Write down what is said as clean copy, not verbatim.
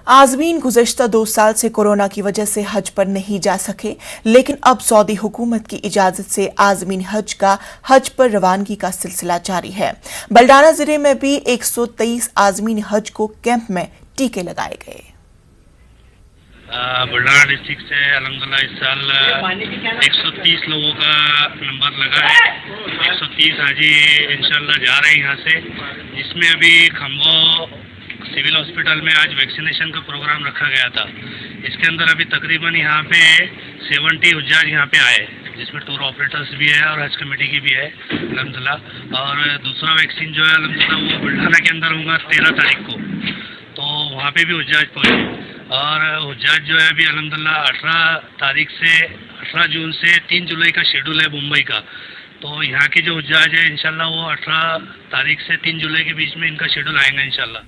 आज़मीन गुज़श्ता 2 साल से कोरोना की वजह से हज पर नहीं जा सके, लेकिन अब सऊदी हुकूमत की इजाजत से आज़मीन हज का हज पर रवानगी का सिलसिला जारी है। बल्डाना जिले में भी 123 आज़मीन हज को कैंप में टीके लगाए गए। बुल्ढाना डिस्ट्रिक्ट से अल्हम्दुलिल्लाह इस साल 130 लोगों का नंबर लगा है। 130 हाजी इंशाल्लाह जा रहे हैं यहाँ से, जिसमें अभी खम्बो सिविल हॉस्पिटल में आज वैक्सीनेशन का प्रोग्राम रखा गया था। इसके अंदर अभी तकरीबन यहाँ पे 70 हुज्जाज यहाँ पे आए, जिसमें टूर ऑपरेटर्स भी है और हज कमेटी की भी है अल्हम्दुलिल्लाह। और दूसरा वैक्सीन जो है अल्हम्दुलिल्लाह वो बुल्ढाना के अंदर होगा 13 तारीख को, तो वहाँ पे भी हुज्जाज पहुँचे। और हुज्जाज जो है अभी अल्हम्दुलिल्लाह 18 जून से 3 जुलाई का शेड्यूल है मुंबई का, तो यहाँ के जो हुज्जाज है इंशाल्लाह वो 18 तारीख से 3 जुलाई के बीच में इनका शेड्यूल आएगा इंशाल्लाह।